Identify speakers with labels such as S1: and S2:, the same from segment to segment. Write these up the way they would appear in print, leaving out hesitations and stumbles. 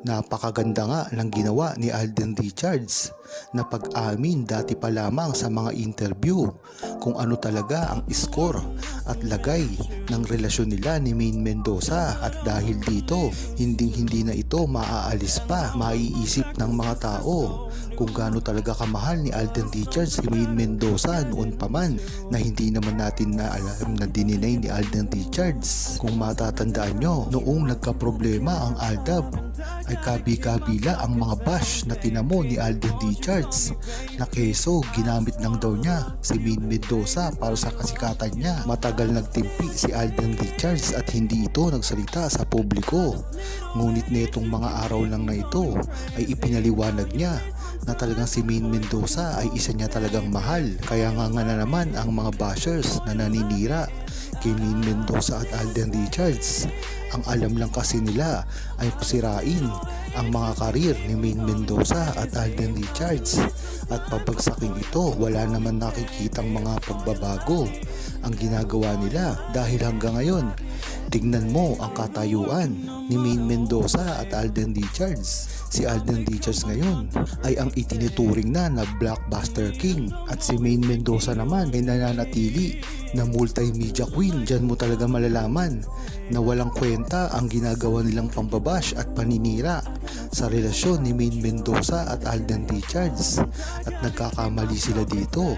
S1: Napakaganda nga ng ginawa ni Alden Richards na pag-amin dati pa lamang sa mga interview kung ano talaga ang score at lagay ng relasyon nila ni Maine Mendoza, at dahil dito hindi na ito maaalis pa. Maiisip ng mga tao kung gaano talaga kamahal ni Alden Richards si Maine Mendoza noon pa man na hindi naman natin na alam na dininay ni Alden Richards. Kung matatandaan nyo, noong nagka-problema ang Aldab ay kabi-kabila ang mga bash na tinamo ni Alden Richards na keso ginamit lang daw niya si Maine Mendoza para sa kasikatan niya. Matagal nagtimpi si Alden Richards at hindi ito nagsalita sa publiko, ngunit netong mga araw lang na ito ay ipinaliwanag niya na talagang si Maine Mendoza ay isa niya talagang mahal. Kaya nga na naman ang mga bashers na naninira kay Maine Mendoza at Alden Richards, ang alam lang kasi nila ay sirain ang mga karir ni Maine Mendoza at Alden Richards at pabagsakin ito. Wala naman nakikitang mga pagbabago ang ginagawa nila dahil hanggang ngayon tignan mo ang katayuan ni Maine Mendoza at Alden Richards. Si Alden Richards ngayon ay ang itinituring na blockbuster king at si Maine Mendoza naman ay nananatili na multimedia queen. Diyan mo talaga malalaman na walang kwenta ang ginagawa nilang pambabash at paninira sa relasyon ni Maine Mendoza at Alden Richards, at nagkakamali sila dito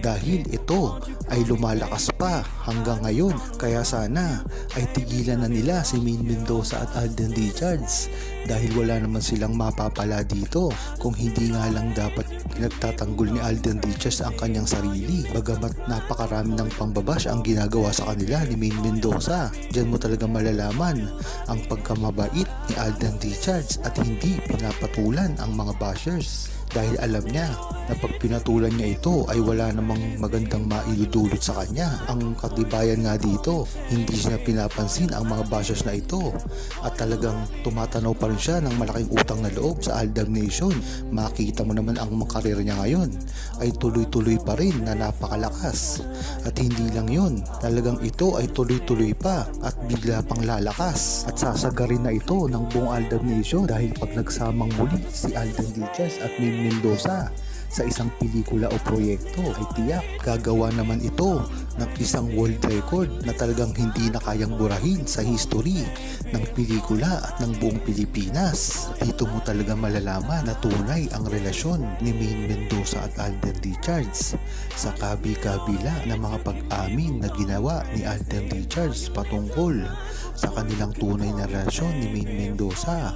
S1: dahil ito ay lumalakas pa hanggang ngayon. Kaya sana ay tigilan na nila si Maine Mendoza at Alden Richards dahil wala naman silang mapapala dito, kung hindi nga lang dapat pinagtatanggol ni Alden Richards ang kanyang sarili. Bagamat napakarami ng pambabash ang ginagawa sa kanila ni Maine Mendoza, dyan mo talaga malalaman ang pagkamabait ni Alden Richards at hindi pinapatulan ang mga bashers dahil alam niya na pag pinatulan niya ito ay wala namang magandang maidudulot sa kanya. Ang katibayan nga dito, hindi siya pinapansin ang mga bashers na ito at talagang tumatanaw pa rin siya ng malaking utang na loob sa Aldab Nation. Makita mo naman ang karir niya ngayon ay tuloy-tuloy pa rin na napakalakas, at hindi lang yun, talagang ito ay tuloy-tuloy pa at bigla pang lalakas at sasagarin na ito ng buong Aldab Nation dahil pag nagsamang muli si Alden Richards at Maine Mendoza sa isang pelikula o proyekto ay tiyak gagawa naman ito ng isang world record na talagang hindi na kayang burahin sa history ng pelikula at ng buong Pilipinas. Dito mo talaga malalaman na tunay ang relasyon ni Maine Mendoza at Alden Richards sa kabi-kabila ng mga pag-amin na ginawa ni Alden Richards patungkol sa kanilang tunay na relasyon ni Maine Mendoza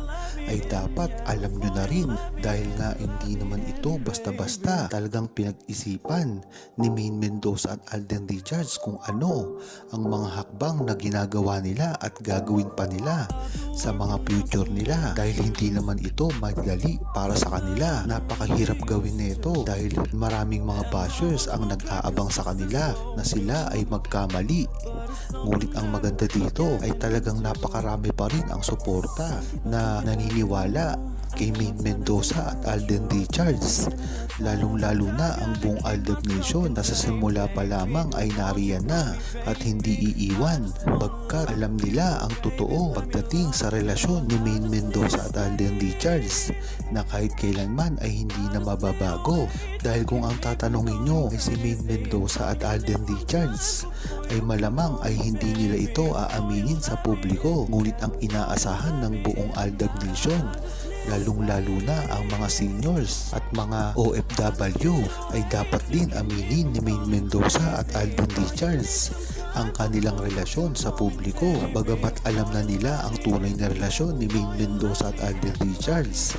S1: ay dapat alam nyo na rin, dahil nga hindi naman ito basta-basta. Talagang pinag-isipan ni Maine Mendoza at Alden Richards kung ano ang mga hakbang na ginagawa nila at gagawin pa nila sa mga future nila, dahil hindi naman ito madali para sa kanila. Napakahirap gawin nito dahil maraming mga bashers ang nag-aabang sa kanila na sila ay magkamali. Ngunit ang maganda dito ay talagang napakarami pa rin ang suporta na naniniwala kay Maine Mendoza at Alden Richards, lalong-lalo na ang buong Aldab Nation na sa simula pa lamang ay nariyan na at hindi iiwan, bagkat alam nila ang totoo pagdating sa relasyon ni Maine Mendoza at Alden Richards na kahit kailanman ay hindi na mababago. Dahil kung ang tatanungin nyo ay si Maine Mendoza at Alden Richards, ay malamang ay hindi nila ito aaminin sa publiko, ngunit ang inaasahan ng buong Aldab Nation, lalong-lalo na ang mga seniors at mga OFW, ay dapat din aminin ni Maine Mendoza at Alden Richards ang kanilang relasyon sa publiko. Bagamat alam na nila ang tunay na relasyon ni Maine Mendoza at Alden Richards,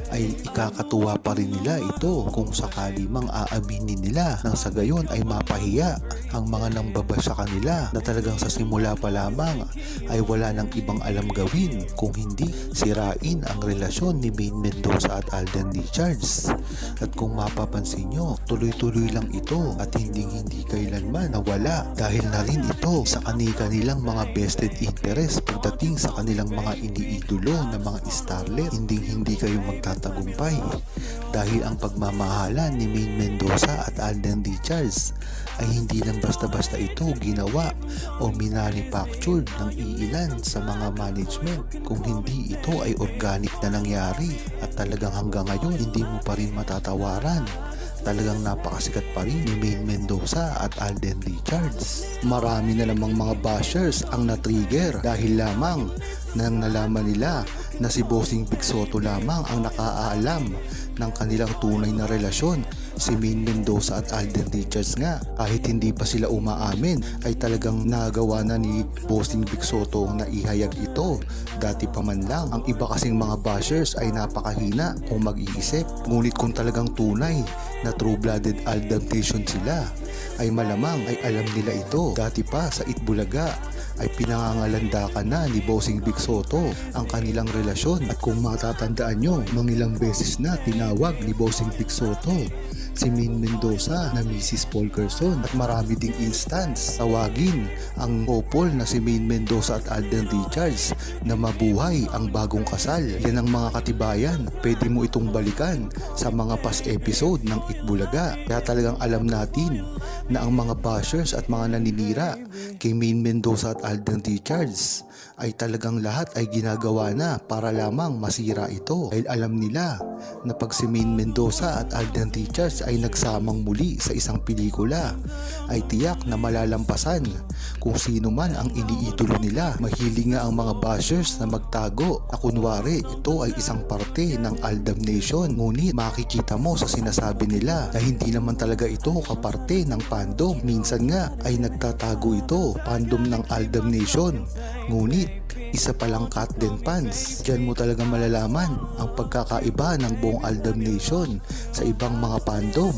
S1: ay ikakatuwa pa rin nila ito kung sakali mang aaminin nila, nang sa gayon ay mapahiya ang mga nambabash sa kanila na talagang sa simula pa lamang ay wala nang ibang alam gawin kung hindi sirain ang relasyon ni Maine Mendoza at Alden Richards. At kung mapapansin nyo, tuloy-tuloy lang ito at hindi kailanman nawala, dahil na rin ito sa kanilang mga vested interest pagdating sa kanilang mga iniidolo na mga starlet. Hindi kayo magtatanong nagtatagumpay. Dahil ang pagmamahalan ni Maine Mendoza at Alden Richards ay hindi lang basta-basta ito ginawa o minanufactured ng iilan sa mga management, kung hindi ito ay organic na nangyari at talagang hanggang ngayon hindi mo pa rin matatawaran. Talagang napakasikat pa rin ni Maine Mendoza at Alden Richards. Marami na namang mga bashers ang na-trigger dahil lamang nang nalaman nila na si Bossing Big Soto lamang ang nakaalam ng kanilang tunay na relasyon. Si Maine Mendoza at Alden Richards nga, kahit hindi pa sila umaamin, ay talagang nagawa na ni Bossing Big Soto na ihayag ito. Dati pa man lang, ang iba kasing mga bashers ay napakahina kung mag-iisip. Ngunit kung talagang tunay na true-blooded Aldam Nation sila, ay malamang ay alam nila ito. Dati pa sa Itbulaga ay pinangangalandakan na ni Bossing Big Soto ang kanilang relasyon. At kung matatandaan nyo, mangilang beses na tinawag ni Bossing Big Soto si Maine Mendoza na Mrs. Polkerson, at marami ding instance tawagin ang couple na si Maine Mendoza at Alden Richards na mabuhay ang bagong kasal. Yan ang mga katibayan. Pwede mo itong balikan sa mga past episode ng Itbulaga. Kaya talagang alam natin na ang mga bashers at mga naninira kay Maine Mendoza at Alden Richards ay talagang lahat ay ginagawa na para lamang masira ito. Dahil alam nila na pag si Maine Mendoza at Alden Richards ay nagsamang muli sa isang pelikula, ay tiyak na malalampasan kung sino man ang iniidolo nila. Mahilig nga ang mga bashers na magtago na kunwari ito ay isang parte ng Aldam Nation. Ngunit makikita mo sa sinasabi nila na hindi naman talaga ito kaparte ng fandom. Minsan nga ay nagtatago ito fandom ng Aldam Nation, ngunit isa palang cut din pants. Diyan mo talaga malalaman ang pagkakaiba ng buong Aldam Nation sa ibang mga fandom.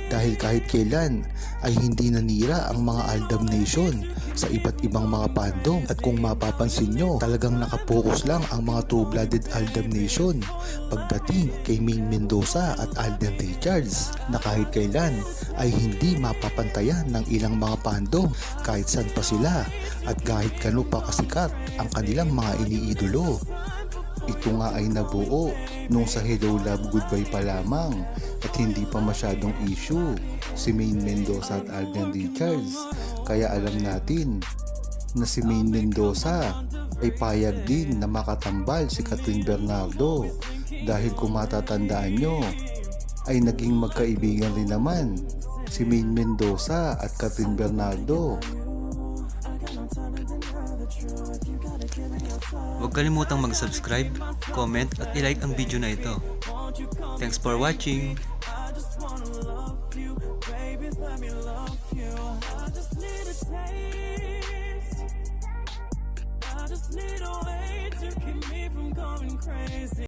S1: Dahil kahit kailan ay hindi nanira ang mga Aldam Nation sa iba't ibang mga fandom. At kung mapapansin nyo, talagang nakapokus lang ang mga true-blooded Aldam Nation pagdating kay Maine Mendoza at Alden Richards, na kahit kailan ay hindi mapapantayan ng ilang mga fandom kahit saan pa sila at kahit kano pa kasikat ang kanilang mga iniidolo. Ito nga ay nabuo nung sa Hello Love Goodbye pa lamang at hindi pa masyadong issue si Maine Mendoza at Alden Richards. Kaya alam natin na si Maine Mendoza ay payag din na makatambal si Catherine Bernardo, dahil kung matatandaan nyo ay naging magkaibigan rin naman si Maine Mendoza at Catherine Bernardo.
S2: Huwag kalimutang mag-subscribe, comment at i-like ang video na ito. Thanks for watching!